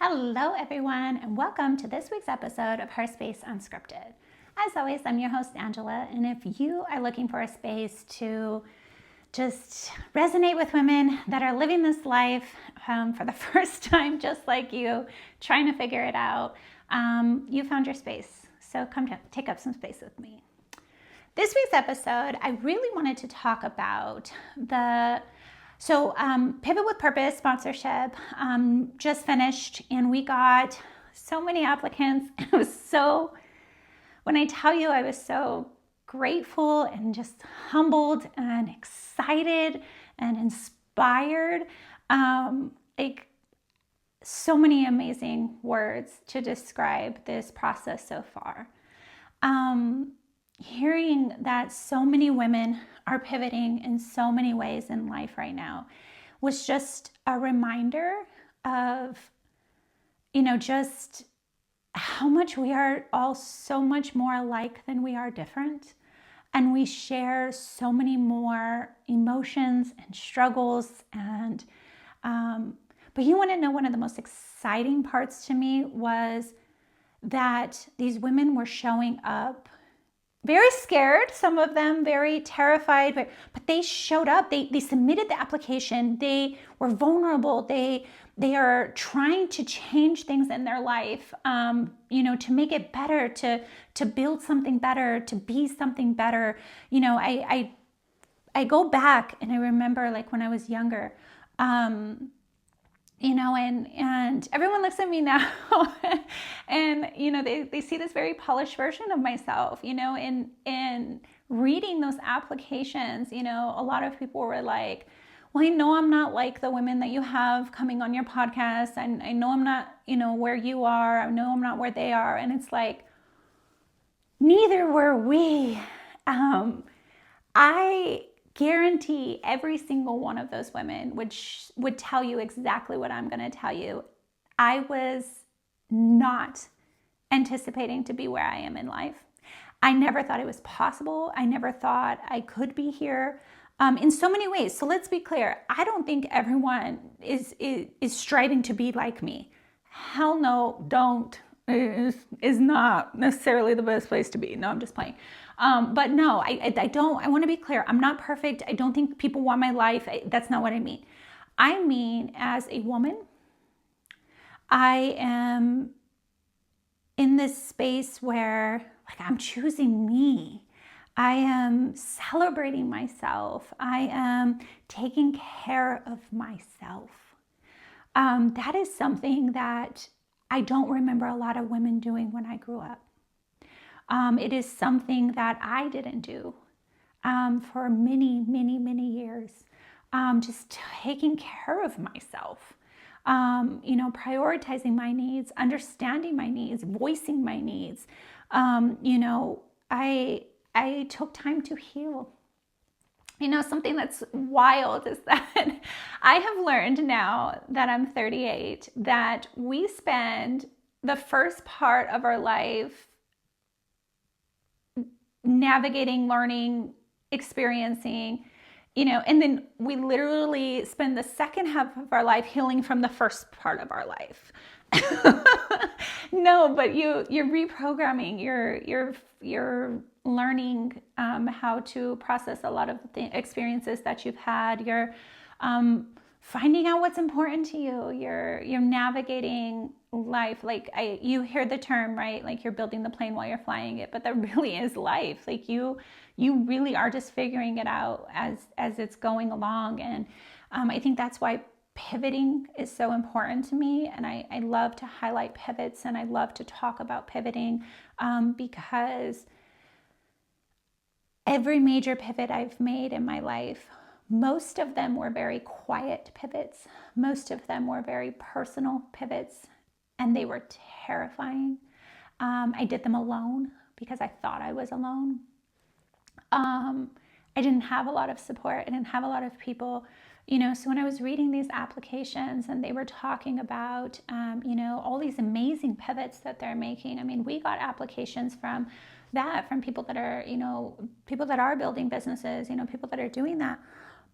Hello, everyone, and welcome to this week's episode of HER Space Unscripted. As always, I'm your host, Angela, and if you are looking for a space to just resonate with women that are living this life for the first time, just like you, trying to figure it out, you found your space. So come take up some space with me. This week's episode, I really wanted to talk about Pivot with Purpose sponsorship just finished, and we got so many applicants. When I tell you, I was so grateful and just humbled and excited and inspired. So many amazing words to describe this process so far. Hearing that so many women are pivoting in so many ways in life right now was just a reminder of, just how much we are all so much more alike than we are different. And we share so many more emotions and struggles. But you want to know, one of the most exciting parts to me was that these women were showing up very scared, some of them very terrified, but they showed up. They submitted the application. They were vulnerable. They are trying to change things in their life, to make it better, to build something better, to be something better. I go back and I remember, like, when I was younger, and everyone looks at me now and, they see this very polished version of myself, in reading those applications. A lot of people were like, well, I know I'm not like the women that you have coming on your podcast. And I know I'm not, where you are. I know I'm not where they are. And it's like, neither were we. I guarantee every single one of those women would tell you exactly what I'm going to tell you. I was not anticipating to be where I am in life. I never thought it was possible. I never thought I could be here in so many ways. So let's be clear. I don't think everyone is striving to be like me. Hell no, don't. Is not necessarily the best place to be. No, I'm just playing. But no, I don't. I want to be clear. I'm not perfect. I don't think people want my life. That's not what I mean. I mean, as a woman, I am in this space where, like, I'm choosing me. I am celebrating myself. I am taking care of myself. That is something that I don't remember a lot of women doing when I grew up. It is something that I didn't do for many, many, many years. Just taking care of myself, prioritizing my needs, understanding my needs, voicing my needs. I took time to heal. Something that's wild is that I have learned now that I'm 38 that we spend the first part of our life navigating, learning, experiencing, and then we literally spend the second half of our life healing from the first part of our life. No, but you're reprogramming, you're learning how to process a lot of the experiences that you've had. You're finding out what's important to you. You're navigating life. Like, you hear the term, right? Like, you're building the plane while you're flying it, but that really is life. Like, you really are just figuring it out as it's going along. And I think that's why pivoting is so important to me. And I love to highlight pivots, and I love to talk about pivoting because every major pivot I've made in my life, most of them were very quiet pivots. Most of them were very personal pivots, and they were terrifying. I did them alone because I thought I was alone. I didn't have a lot of support. I didn't have a lot of people, so when I was reading these applications and they were talking about, all these amazing pivots that they're making. I mean, we got applications from people that are, people that are building businesses, people that are doing that.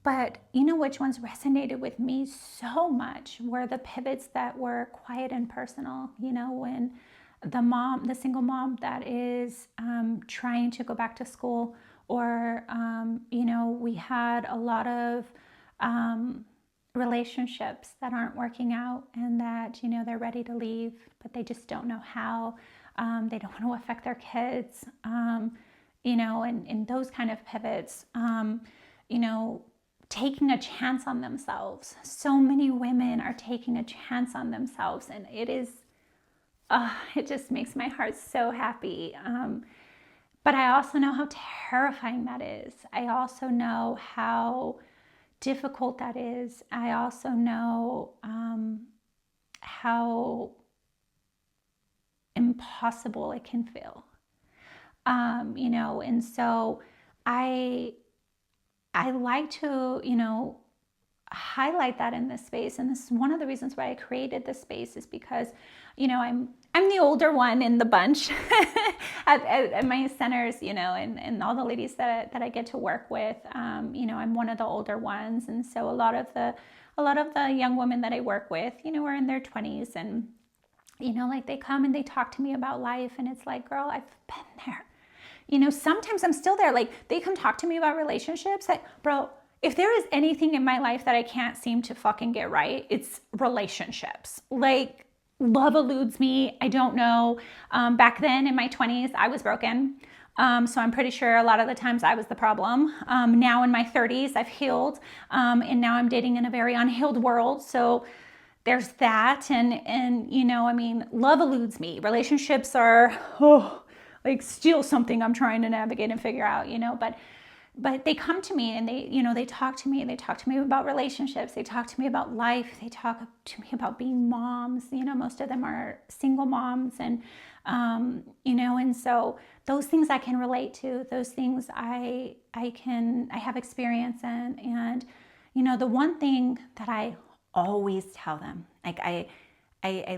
But you know which ones resonated with me so much were the pivots that were quiet and personal. You know, when the single mom that is trying to go back to school, or, you know, we had a lot of relationships that aren't working out and that, you know, they're ready to leave, but they just don't know how. They don't want to affect their kids, you know, and those kind of pivots, you know, taking a chance on themselves. So many women are taking a chance on themselves, and it just makes my heart so happy. But I also know how terrifying that is. I also know how difficult that is. I also know how impossible it can feel. You know, and so I like to, you know, highlight that in this space. And this is one of the reasons why I created this space, is because, you know, I'm the older one in the bunch at my centers, you know, and all the ladies that I get to work with, you know, I'm one of the older ones. And so a lot of the young women that I work with, you know, are in their 20s, and, you know, like they come and they talk to me about life, and it's like, girl, I've been there. You know, sometimes I'm still there. Like, they come talk to me about relationships. Like, bro, if there is anything in my life that I can't seem to fucking get right, it's relationships. Like, love eludes me. I don't know. Back then in my 20s, I was broken. So I'm pretty sure a lot of the times I was the problem. Now in my 30s, I've healed. And now I'm dating in a very unhealed world. So there's that. And you know, I mean, love eludes me. Relationships are, like still something I'm trying to navigate and figure out, you know, but they come to me and they, you know, they talk to me about relationships. They talk to me about life. They talk to me about being moms. You know, most of them are single moms, and, you know, and so those things I can relate to, those things I have experience in. And, you know, the one thing that I always tell them, like I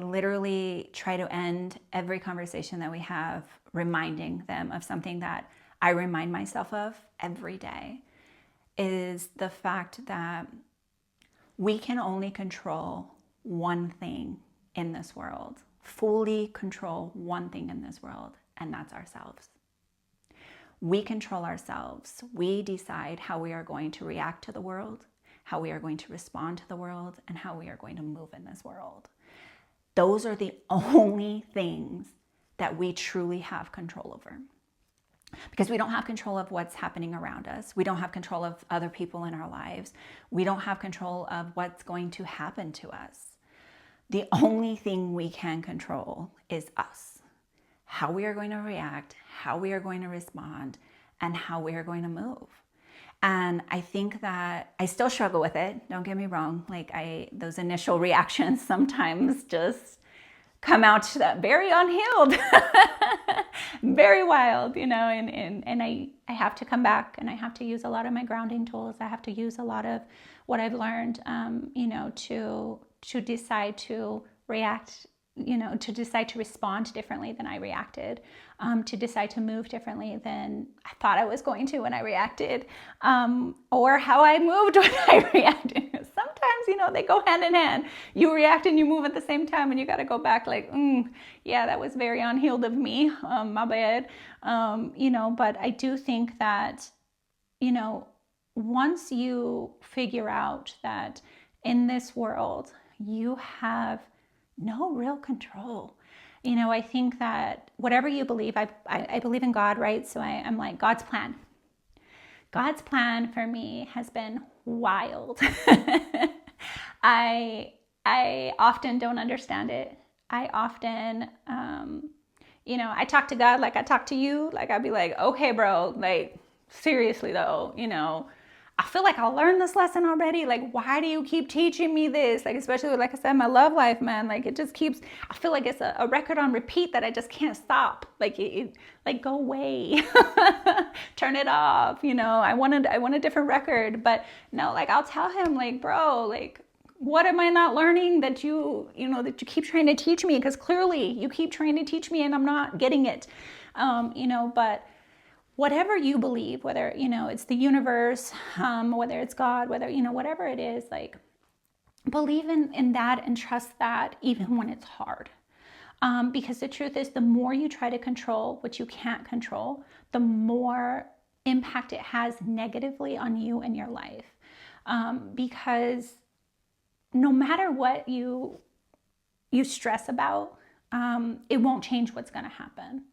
literally try to end every conversation that we have reminding them of something that I remind myself of every day, is the fact that we can only control one thing in this world, fully control one thing in this world, and that's ourselves. We control ourselves. We decide how we are going to react to the world, how we are going to respond to the world, and how we are going to move in this world. Those are the only things that we truly have control over. Because we don't have control of what's happening around us. We don't have control of other people in our lives. We don't have control of what's going to happen to us. The only thing we can control is us. How we are going to react, how we are going to respond, and how we are going to move. And I think that I still struggle with it. Don't get me wrong. Like those initial reactions sometimes just come out very unhealed, very wild, you know, and I have to come back, and I have to use a lot of my grounding tools. I have to use a lot of what I've learned, you know, to decide to react, you know, to decide to respond differently than I reacted, to decide to move differently than I thought I was going to when I reacted, or how I moved when I reacted. Sometimes, you know, they go hand in hand. You react and you move at the same time, and you got to go back like, yeah, that was very unhealed of me. My bad. You know, but I do think that, you know, once you figure out that in this world, you have no real control. You know, I think that whatever you believe, I believe in God, right? So I'm like, God's plan. God's plan for me has been wild. I often don't understand it. I often, you know, I talk to God like I talk to you. Like I'd be like, okay, bro, like seriously though, you know, I feel like I learned this lesson already. Like, why do you keep teaching me this? Like, especially like I said, my love life, man, like it just keeps, I feel like it's a record on repeat that I just can't stop. Like like go away, turn it off. You know, I want a different record, but no, like I'll tell him like, bro, like, what am I not learning that you know, that you keep trying to teach me? Because clearly you keep trying to teach me and I'm not getting it. You know, but whatever you believe, whether, it's the universe, whether it's God, whether, whatever it is, like, believe in that and trust that even when it's hard. Because the truth is, the more you try to control what you can't control, the more impact it has negatively on you and your life. Because no matter what you stress about, it won't change what's going to happen.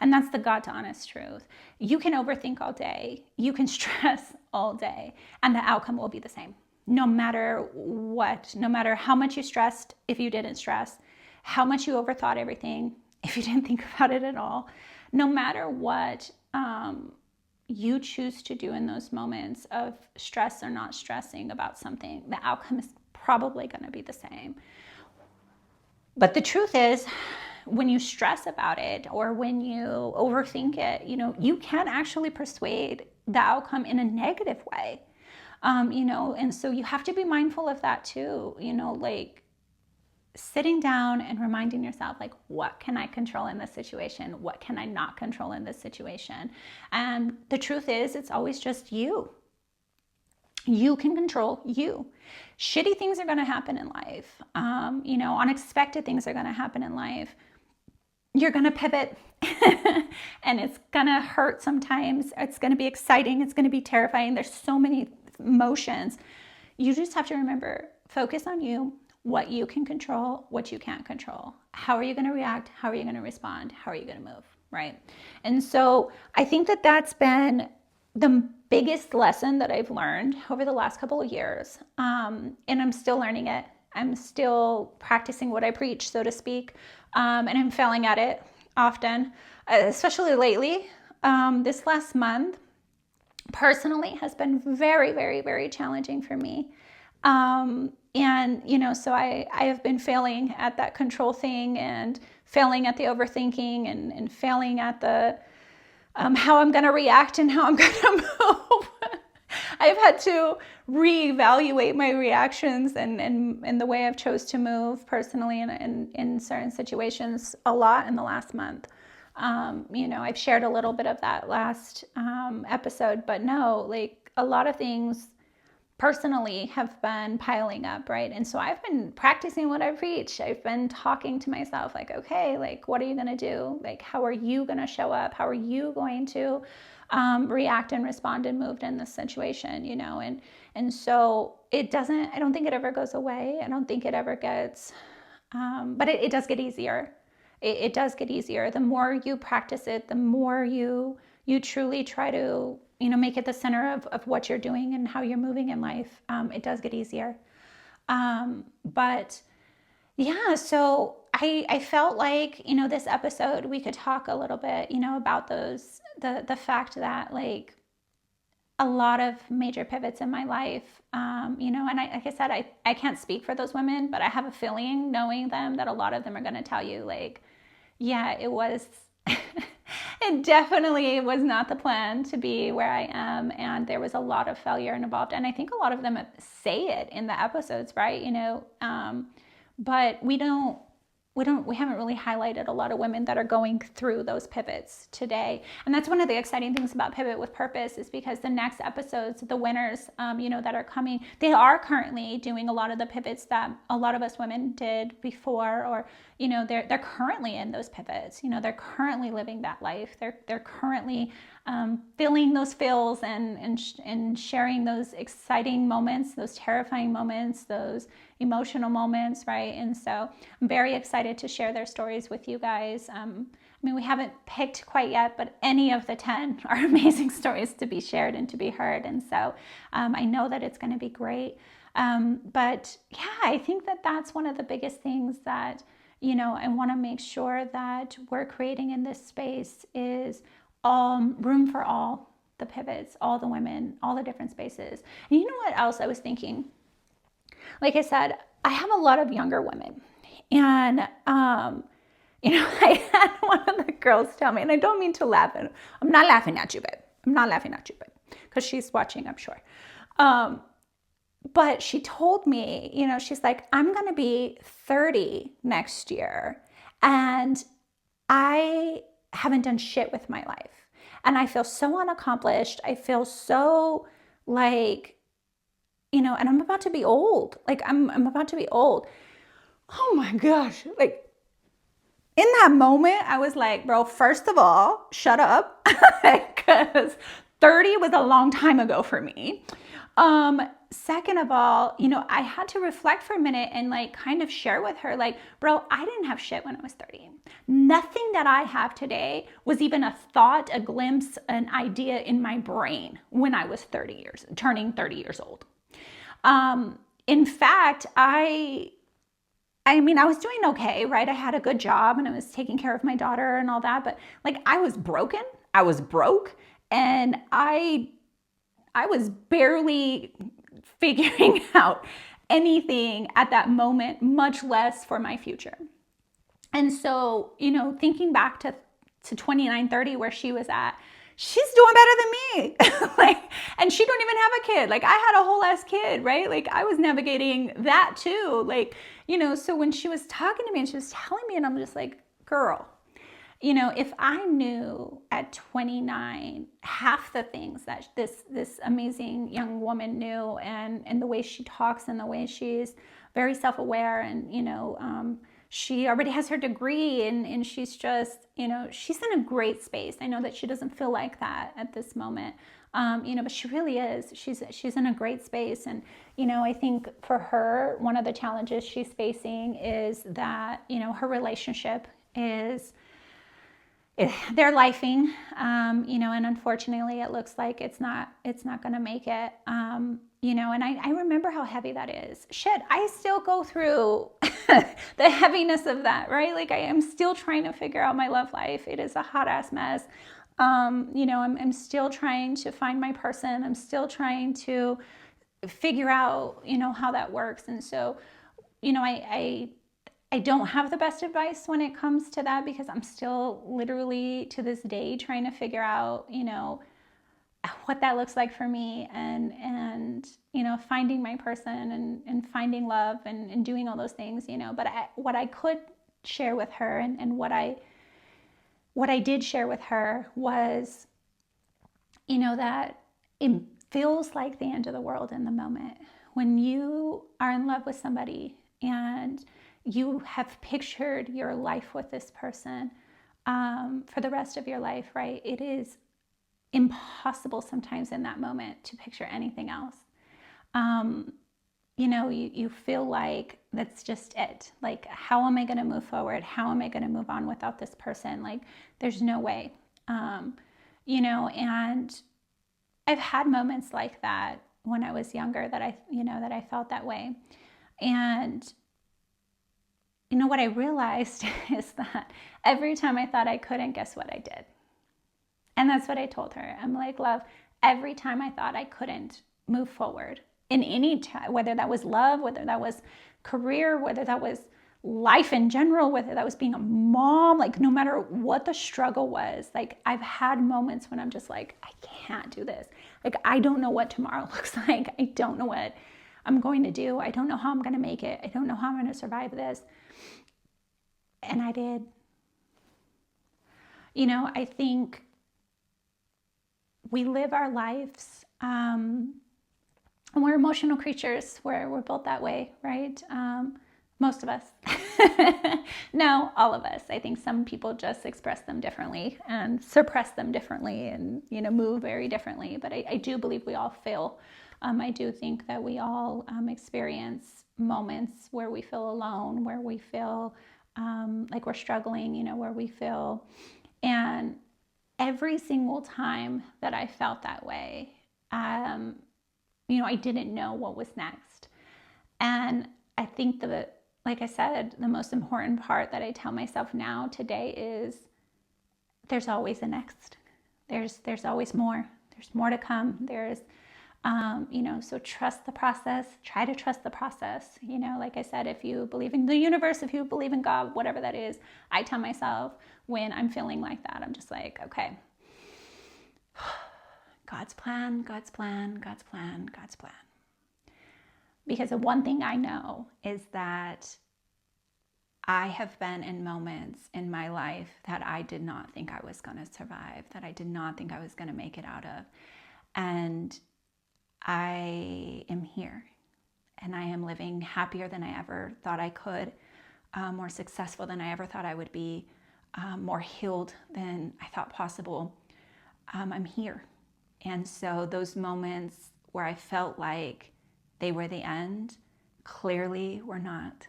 And that's the God to honest truth. You can overthink all day, you can stress all day, and the outcome will be the same. No matter what, no matter how much you stressed, if you didn't stress, how much you overthought everything, if you didn't think about it at all, no matter what you choose to do in those moments of stress or not stressing about something, the outcome is probably going to be the same. But the truth is, when you stress about it or when you overthink it, you can actually persuade the outcome in a negative way. And so you have to be mindful of that too, like sitting down and reminding yourself, like, what can I control in this situation? What can I not control in this situation? And the truth is, it's always just you. You can control you. Shitty things are going to happen in life. Unexpected things are going to happen in life. You're going to pivot and it's going to hurt sometimes. It's going to be exciting. It's going to be terrifying. There's so many emotions. You just have to remember, focus on you, what you can control, what you can't control. How are you going to react? How are you going to respond? How are you going to move? Right? And so I think that that's been the biggest lesson that I've learned over the last couple of years. And I'm still learning it. I'm still practicing what I preach, so to speak. And I'm failing at it often, especially lately. This last month, personally, has been very, very, very challenging for me. So I have been failing at that control thing and failing at the overthinking and failing at the how I'm going to react and how I'm going to move. I've had to reevaluate my reactions and the way I've chose to move personally in certain situations a lot in the last month. I've shared a little bit of that last episode, but no, like a lot of things personally have been piling up, right? And so I've been practicing what I preach. I've been talking to myself like, okay, like, what are you going to do? Like, how are you going to show up? How are you going to react and respond and move in this situation, And so I don't think it ever goes away. I don't think it ever gets, but it does get easier. It does get easier. The more you practice it, the more you truly try to, make it the center of what you're doing and how you're moving in life. It does get easier. But yeah, so I felt like, this episode, we could talk a little bit, about the fact that like a lot of major pivots in my life, and like I said, I can't speak for those women, but I have a feeling knowing them that a lot of them are going to tell you like, yeah, it was, it definitely was not the plan to be where I am. And there was a lot of failure involved. And I think a lot of them say it in the episodes, right? But we haven't really highlighted a lot of women that are going through those pivots today. And that's one of the exciting things about Pivot with Purpose, is because the next episodes, the winners, that are coming, they are currently doing a lot of the pivots that a lot of us women did before, or, they're currently in those pivots, they're currently living that life. They're currently feeling those feels and sharing those exciting moments, those terrifying moments, those emotional moments, right? And so I'm very excited to share their stories with you guys. We haven't picked quite yet, but any of the 10 are amazing stories to be shared and to be heard. And so I know that it's going to be great. But yeah, I think that that's one of the biggest things that, I want to make sure that we're creating in this space is room for all the pivots, all the women, all the different spaces. And you know what else I was thinking? Like I said, I have a lot of younger women, and, I had one of the girls tell me, and I don't mean to laugh, and I'm not laughing at you, babe. I'm not laughing at you, babe, because she's watching, I'm sure. But she told me, she's like, I'm going to be 30 next year, and I haven't done shit with my life. And I feel so unaccomplished. I feel so like, and I'm about to be old. Like I'm about to be old. Oh my gosh. Like in that moment, I was like, bro, first of all, shut up. Because 30 was a long time ago for me. Second of all, I had to reflect for a minute and like kind of share with her, like, bro, I didn't have shit when I was 30. Nothing that I have today was even a thought, a glimpse, an idea in my brain when I was turning 30 years old. In fact, I was doing okay, right? I had a good job and I was taking care of my daughter and all that, but like I was broken. I was broke and I was barely figuring out anything at that moment, much less for my future. And so, thinking back to 29, 30, where she was at, she's doing better than me. Like, and she don't even have a kid. Like I had a whole ass kid, right? Like I was navigating that too. Like, so when she was talking to me and she was telling me, and I'm just like, girl, if I knew at 29 half the things that this amazing young woman knew, and the way she talks and the way she's very self-aware, and she already has her degree, and she's just, she's in a great space. I know that she doesn't feel like that at this moment, but she really is. She's in a great space, and I think for her, one of the challenges she's facing is that her relationship is. They're lifing, and unfortunately it looks like it's not going to make it, and I remember how heavy that is. Shit, I still go through the heaviness of that, right? Like I am still trying to figure out my love life. It is a hot ass mess. I'm still trying to find my person. I'm still trying to figure out, how that works. And so, I don't have the best advice when it comes to that, because I'm still literally to this day trying to figure out, what that looks like for me, and finding my person, and finding love, and doing all those things, but what I could share with her, and what I did share with her was, that it feels like the end of the world in the moment when you are in love with somebody and you have pictured your life with this person for the rest of your life, right? It is impossible sometimes in that moment to picture anything else. You feel like that's just it. Like, how am I going to move forward? How am I going to move on without this person? Like, there's no way. And I've had moments like that when I was younger that I felt that way. And what I realized is that every time I thought I couldn't, guess what I did? And that's what I told her. I'm like, love, every time I thought I couldn't move forward in any time, whether that was love, whether that was career, whether that was life in general, whether that was being a mom, like no matter what the struggle was, like I've had moments when I'm just like, I can't do this. Like, I don't know what tomorrow looks like. I don't know what I'm going to do. I don't know how I'm going to make it. I don't know how I'm going to survive this. And I did. I think we live our lives, and we're emotional creatures. We're built that way, right? Most of us. No, all of us. I think some people just express them differently and suppress them differently, and move very differently. But I do believe we all feel. I do think that we all experience moments where we feel alone, where we feel like we're struggling, where we feel. And every single time that I felt that way, I didn't know what was next. And I think like I said, the most important part that I tell myself now today is there's always a next. There's always more. There's more to come. There's, so trust the process. Try to trust the process. Like I said, if you believe in the universe, if you believe in God, whatever that is, I tell myself when I'm feeling like that, I'm just like, okay, God's plan, God's plan, God's plan, God's plan. Because the one thing I know is that I have been in moments in my life that I did not think I was going to survive, that I did not think I was going to make it out of. And I am here, and I am living happier than I ever thought I could, more successful than I ever thought I would be, more healed than I thought possible. I'm here. And so those moments where I felt like they were the end clearly were not.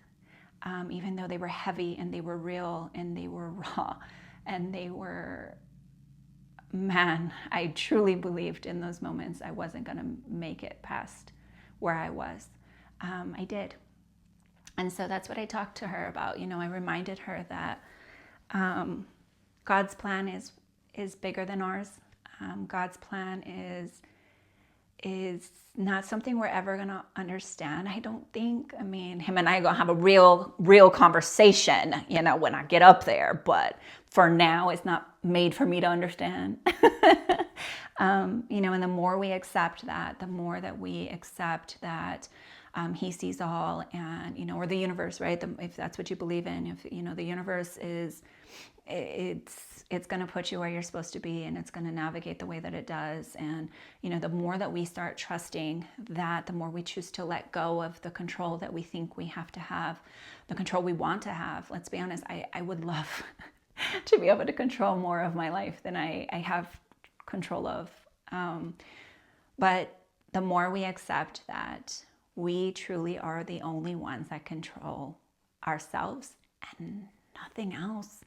Even though they were heavy and they were real and they were raw and they were, man, I truly believed in those moments I wasn't going to make it past where I was. I did. And so that's what I talked to her about. I reminded her that God's plan is bigger than ours. God's plan is not something we're ever going to understand, I don't think. I mean, him and I are going to have a real conversation, when I get up there. But for now, it's not made for me to understand. And the more we accept that, the more that we accept that he sees all, and, or the universe, right? If that's what you believe in, if, the universe is, it's going to put you where you're supposed to be, and it's going to navigate the way that it does. And, the more that we start trusting that, the more we choose to let go of the control that we think we have to have, the control we want to have. Let's be honest, I would love to be able to control more of my life than I have control of. But the more we accept that we truly are the only ones that control ourselves and nothing else.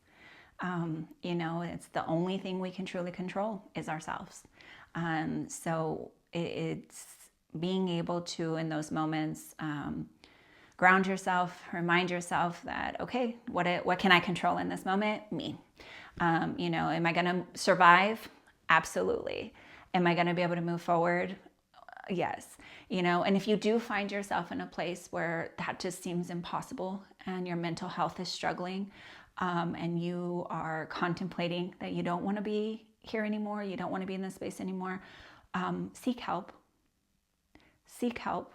It's the only thing we can truly control is ourselves. So it's being able to, in those moments, ground yourself, remind yourself that, okay, what can I control in this moment? Me. Am I going to survive? Absolutely. Am I going to be able to move forward? Yes. And if you do find yourself in a place where that just seems impossible and your mental health is struggling, and you are contemplating that you don't want to be here anymore, you don't want to be in this space anymore, seek help. Seek help,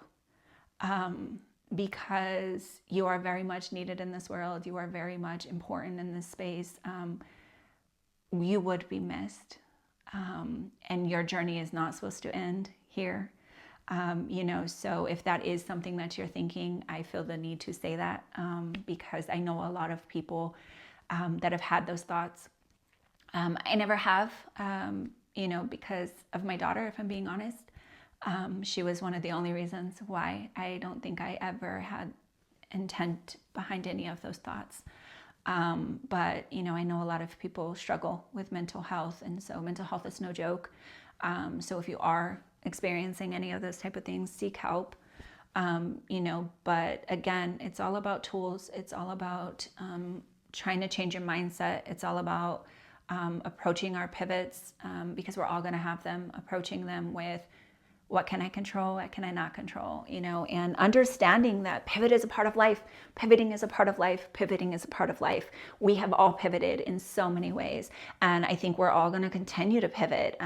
because you are very much needed in this world. You are very much important in this space. You would be missed, and your journey is not supposed to end here. So if that is something that you're thinking, I feel the need to say that, because I know a lot of people that have had those thoughts. I never have, because of my daughter, if I'm being honest. She was one of the only reasons why I don't think I ever had intent behind any of those thoughts. But, I know a lot of people struggle with mental health, and so mental health is no joke. So if you are experiencing any of those type of things, seek help. But again, it's all about tools. It's all about trying to change your mindset. It's all about approaching our pivots, because we're all going to have them, approaching them with what can I control, what can I not control, and understanding that pivot is a part of life. Pivoting is a part of life. Pivoting is a part of life. We have all pivoted in so many ways. And I think we're all going to continue to pivot.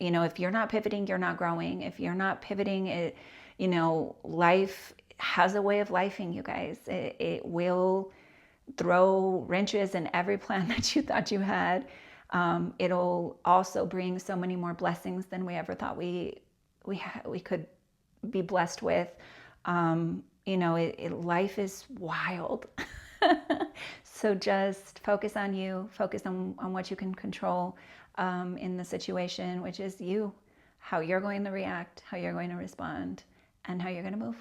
If you're not pivoting, you're not growing. If you're not pivoting, life has a way of lifing, you guys. It will throw wrenches in every plan that you thought you had. It'll also bring so many more blessings than we ever thought we could be blessed with. Life is wild. So just focus on you, focus on what you can control in the situation, which is you, how you're going to react, how you're going to respond, and how you're going to move.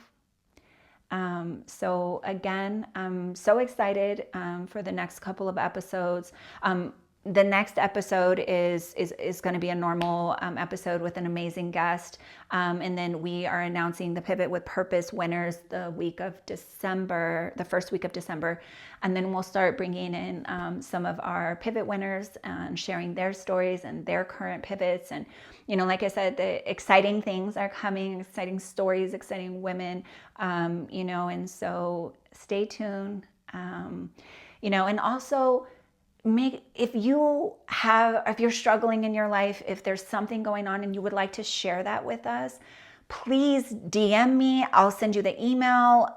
So again, I'm so excited for the next couple of episodes. The next episode is going to be a normal episode with an amazing guest. And then we are announcing the Pivot with Purpose winners the first week of December. And then we'll start bringing in some of our pivot winners and sharing their stories and their current pivots. And, like I said, the exciting things are coming, exciting stories, exciting women, and so stay tuned, and also, if you're struggling in your life, if there's something going on and you would like to share that with us, please DM me. I'll send you the email.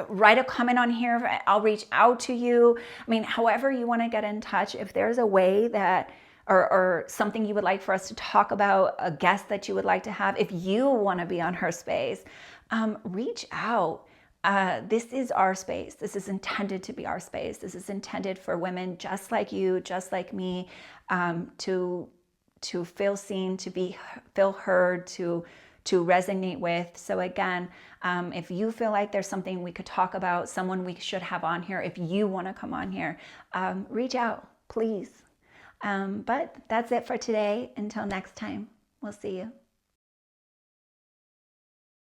write a comment on here. I'll reach out to you. I mean, however you want to get in touch, if there's a way that, or something you would like for us to talk about, a guest that you would like to have, if you want to be on Her Space, reach out. This is our space. This is intended to be our space. This is intended for women just like you, just like me, to feel seen, feel heard, to resonate with. So again, if you feel like there's something we could talk about, someone we should have on here, if you want to come on here, reach out, please. But that's it for today. Until next time, we'll see you.